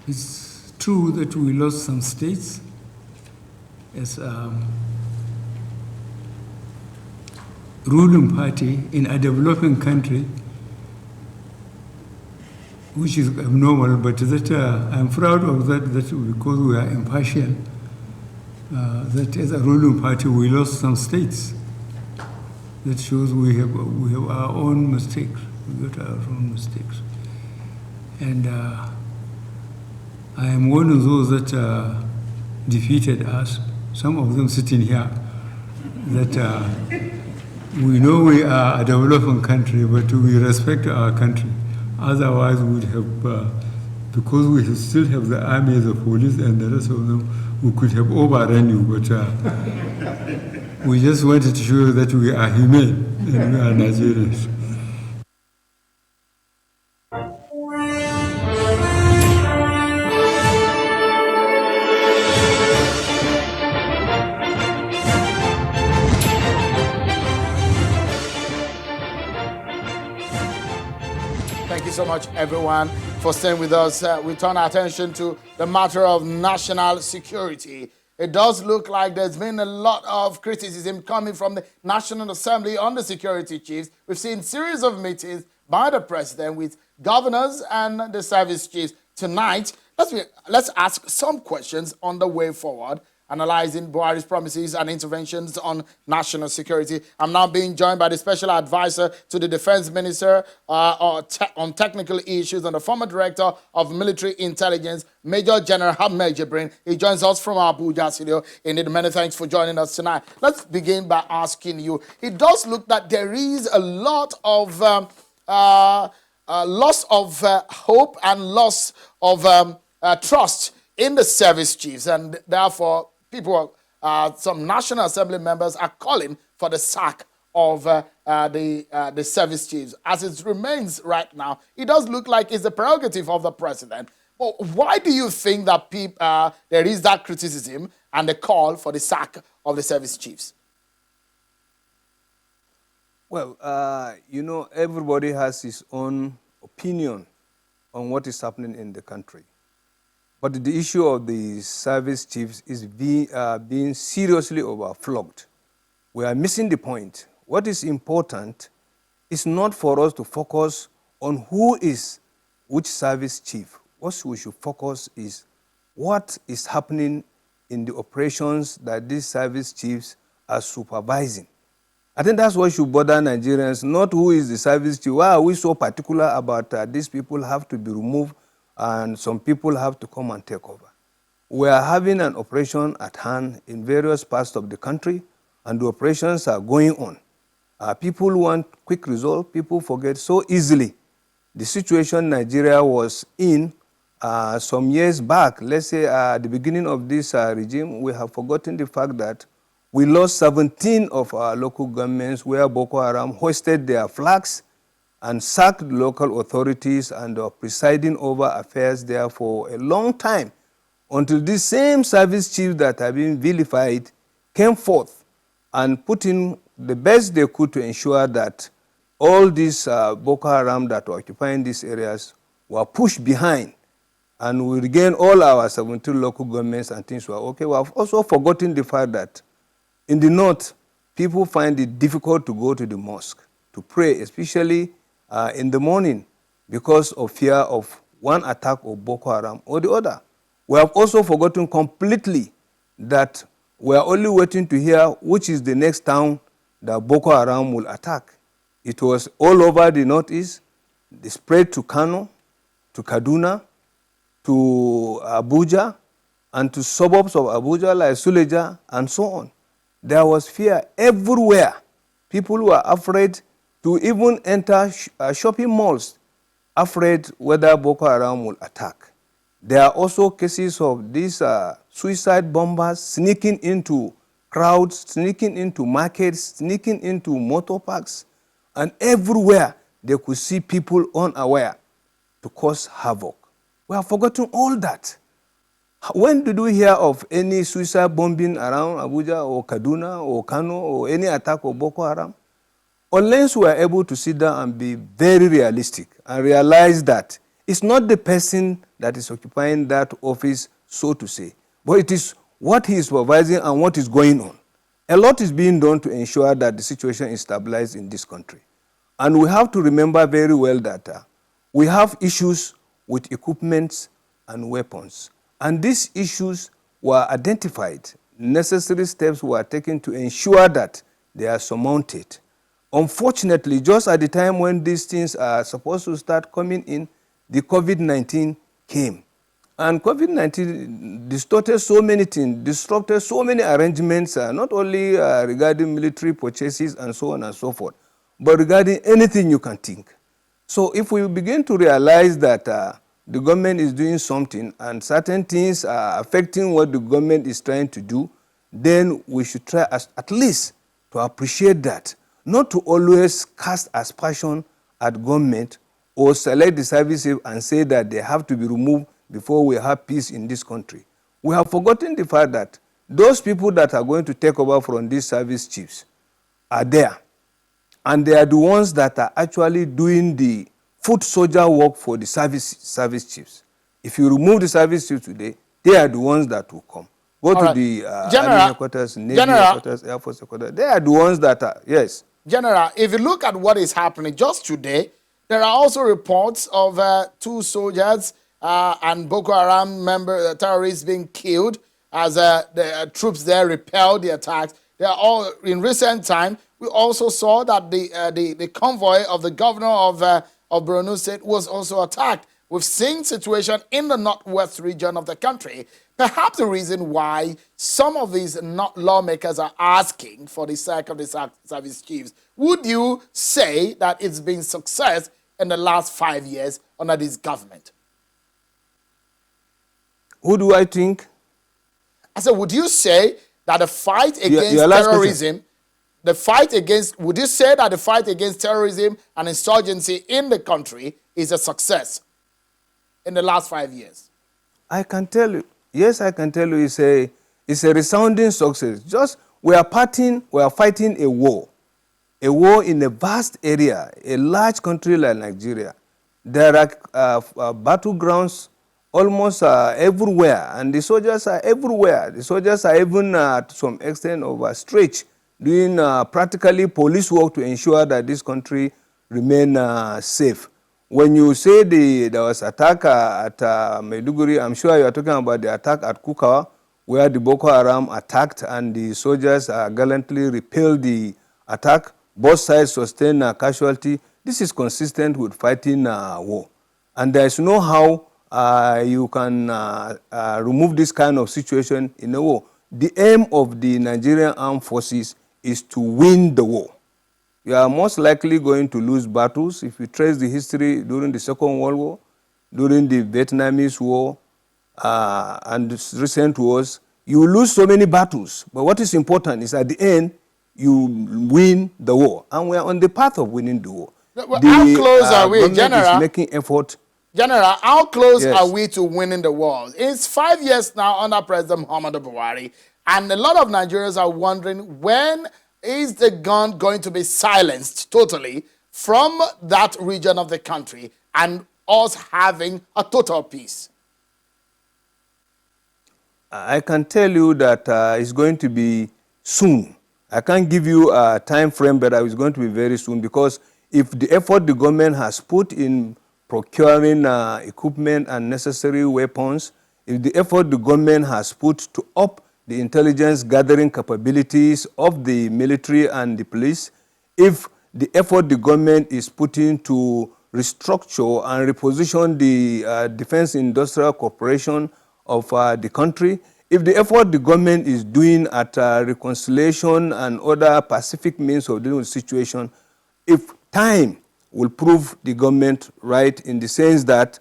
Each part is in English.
It's true that we lost some states as ruling party in a developing country, which is abnormal, but that I'm proud of that because we are impartial, that as a ruling party we lost some states. That shows we have our own mistakes. We got our own mistakes. And I am one of those that defeated us, some of them sitting here, that we know we are a developing country, but we respect our country. Otherwise, we would have, because we still have the army, the police, and the rest of them, we could have overrun you. But we just wanted to show that we are humane and we are Nigerians. Thank you so much, everyone, for staying with us. We turn our attention to the matter of national security. It does look like there's been a lot of criticism coming from the National Assembly on the security chiefs. We've seen a series of meetings by the president with governors and the service chiefs. Tonight, let's ask some questions on the way forward, analyzing Buhari's promises and interventions on national security. I'm now being joined by the special advisor to the defense minister on technical issues and the former director of military intelligence, Major General Ahmed Jibrin. He joins us from our Abuja studio. Indeed, many thanks for joining us tonight. Let's begin by asking you, it does look that there is a lot of loss of hope and loss of trust in the service chiefs, and therefore some National Assembly members are calling for the sack of the service chiefs. As it remains right now, it does look like it's the prerogative of the president. But why do you think that there is that criticism and the call for the sack of the service chiefs? Well, everybody has his own opinion on what is happening in the country. But the issue of the service chiefs is being seriously overflogged. We are missing the point. What is important is not for us to focus on who is which service chief. What we should focus is what is happening in the operations that these service chiefs are supervising. I think that's what should bother Nigerians, not who is the service chief. Why are we so particular about these people have to be removed and some people have to come and take over? We are having an operation at hand in various parts of the country, and the operations are going on. People want quick result. People forget so easily. The situation Nigeria was in some years back, let's say at the beginning of this regime, we have forgotten the fact that we lost 17 of our local governments where Boko Haram hoisted their flags and sacked local authorities and are presiding over affairs there for a long time, until these same service chiefs that have been vilified came forth and put in the best they could to ensure that all these Boko Haram that were occupying these areas were pushed behind, and we regained all our 17 local governments and things were okay. We have also forgotten the fact that in the north, people find it difficult to go to the mosque to pray, especially in the morning, because of fear of one attack of Boko Haram or the other. We have also forgotten completely that we are only waiting to hear which is the next town that Boko Haram will attack. It was all over the northeast. They spread to Kano, to Kaduna, to Abuja, and to suburbs of Abuja like Suleja, and so on. There was fear everywhere. People were afraid to even enter shopping malls, afraid whether Boko Haram will attack. There are also cases of these suicide bombers sneaking into crowds, sneaking into markets, sneaking into motor parks, and everywhere they could see people unaware to cause havoc. We have forgotten all that. When did we hear of any suicide bombing around Abuja or Kaduna or Kano or any attack of Boko Haram? Unless we are able to sit down and be very realistic and realize that it's not the person that is occupying that office, so to say. But it is what he is supervising and what is going on. A lot is being done to ensure that the situation is stabilized in this country. And we have to remember very well that we have issues with equipment and weapons. And these issues were identified. Necessary steps were taken to ensure that they are surmounted. Unfortunately, just at the time when these things are supposed to start coming in, the COVID-19 came. And COVID-19 distorted so many things, disrupted so many arrangements, not only regarding military purchases and so on and so forth, but regarding anything you can think. So if we begin to realize that the government is doing something and certain things are affecting what the government is trying to do, then we should try at least to appreciate that, not to always cast aspersion at government or select the services and say that they have to be removed before we have peace in this country. We have forgotten the fact that those people that are going to take over from these service chiefs are there. And they are the ones that are actually doing the foot soldier work for the service chiefs. If you remove the service chiefs today, they are the ones that will come. Go to the Army headquarters, Navy headquarters, Air Force headquarters. They are the ones that are, yes. General, if you look at what is happening just today, there are also reports of 2 soldiers and Boko Haram terrorists being killed as the troops there repelled the attacks. They are all in recent time. We also saw that the convoy of the governor of Borno State was also attacked. We've seen situation in the northwest region of the country. Perhaps the reason why some of these lawmakers are asking for the sack of the service chiefs. Would you say that it's been success in the last 5 years under this government? Who do I think? I said, would you say that the fight against terrorism, would you say that the fight against terrorism and insurgency in the country is a success in the last 5 years? I can tell you, yes, I can tell you it's a resounding success. Just we are fighting a war in a vast area, a large country like Nigeria. There are battlegrounds almost everywhere, and the soldiers are everywhere. The soldiers are even to some extent overstretched, doing practically police work to ensure that this country remain safe. When you say there was attack at Maiduguri, I'm sure you are talking about the attack at Kukawa, where the Boko Haram attacked and the soldiers gallantly repelled the attack. Both sides sustained casualty. This is consistent with fighting war. And there is no how you can remove this kind of situation in a war. The aim of the Nigerian armed forces is to win the war. You are most likely going to lose battles. If you trace the history during the Second World War, during the Vietnamese War, and recent wars, you lose so many battles. But what is important is at the end, you win the war. And we are on the path of winning the war. How close are we, General? Is making effort. General, how close are we to winning the war? It's 5 years now under President Muhammadu Buhari, and a lot of Nigerians are wondering, when is the gun going to be silenced totally from that region of the country and us having a total peace? I can tell you that it's going to be soon. I can't give you a time frame, but it's going to be very soon, because if the effort the government has put in procuring equipment and necessary weapons, if the effort the government has put to up the intelligence gathering capabilities of the military and the police, if the effort the government is putting to restructure and reposition the defense industrial corporation of the country, if the effort the government is doing at reconciliation and other pacific means of dealing with the situation, if time will prove the government right, in the sense that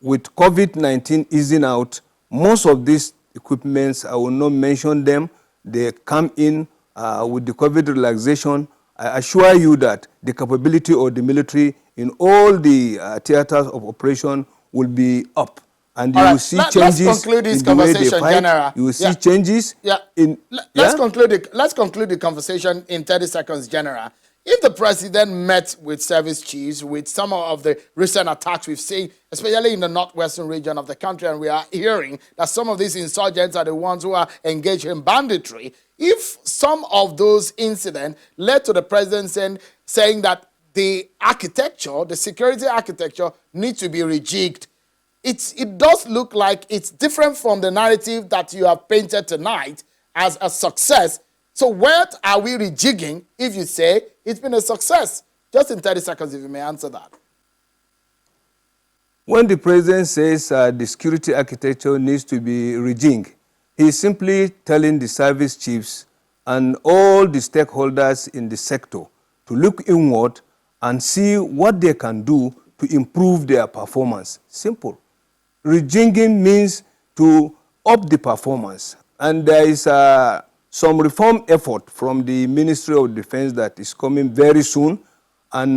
with COVID-19 easing out, most of these equipments, I will not mention them, they come in with the COVID relaxation. I assure you that the capability of the military in all the theaters of operation will be up. And you will see changes. Let's conclude this conversation, General. You will see changes. Let's conclude the conversation in 30 seconds, General. if the president met with service chiefs with some of the recent attacks we've seen, especially in the northwestern region of the country, and we are hearing that some of these insurgents are the ones who are engaged in banditry, if some of those incidents led to the president saying that the architecture, the security architecture, needs to be rejigged, it does look like it's different from the narrative that you have painted tonight as a success. So what are we rejigging if you say it's been a success? Just in 30 seconds, if you may answer that. When the president says the security architecture needs to be rejigged, he's simply telling the service chiefs and all the stakeholders in the sector to look inward and see what they can do to improve their performance. Simple. Rejigging means to up the performance. And there is some reform effort from the Ministry of Defense that is coming very soon. And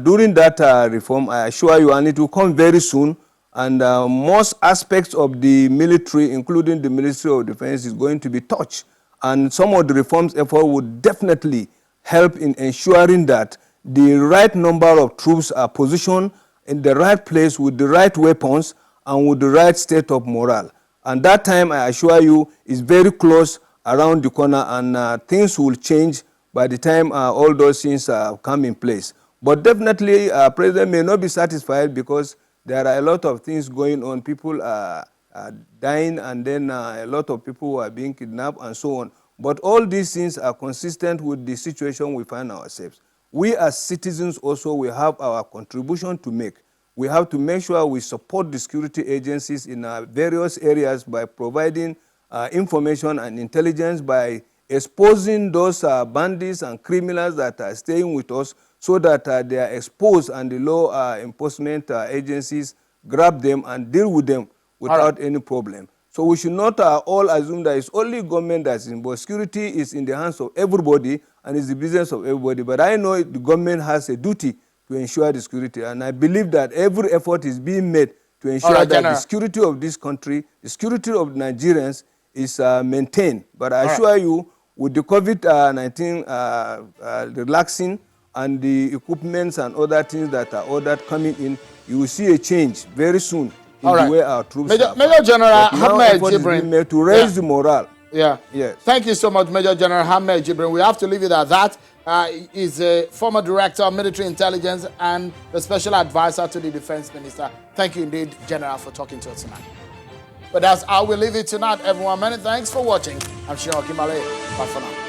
during that reform, I assure you, and it will come very soon, and most aspects of the military, including the Ministry of Defense, is going to be touched. And some of the reforms effort would definitely help in ensuring that the right number of troops are positioned in the right place with the right weapons and with the right state of morale. And that time, I assure you, is very close around the corner, and things will change by the time all those things come in place. But definitely, President may not be satisfied because there are a lot of things going on. People are dying, and then a lot of people are being kidnapped and so on. But all these things are consistent with the situation we find ourselves. We as citizens also, we have our contribution to make. We have to make sure we support the security agencies in various areas by providing information and intelligence, by exposing those bandits and criminals that are staying with us so that they are exposed and the law enforcement agencies grab them and deal with them without any problem. So we should not all assume that it's only government that's involved. Security is in the hands of everybody and it's the business of everybody. But I know the government has a duty to ensure the security. And I believe that every effort is being made to ensure that the security of this country, the security of Nigerians is maintained. But I assure you, with the COVID-19 relaxing and the equipments and other things that are ordered coming in, you will see a change very soon in the way our troops are. Major General Ahmed Jibrin, to raise the morale. Yeah. Yes. Thank you so much, Major General Ahmed Jibrin. We have to leave it at that. He's a former director of military intelligence and the special advisor to the defense minister. Thank you indeed, General, for talking to us tonight. But that's how we leave it tonight, everyone. Many thanks for watching. I'm Shino Kimale. Bye for now.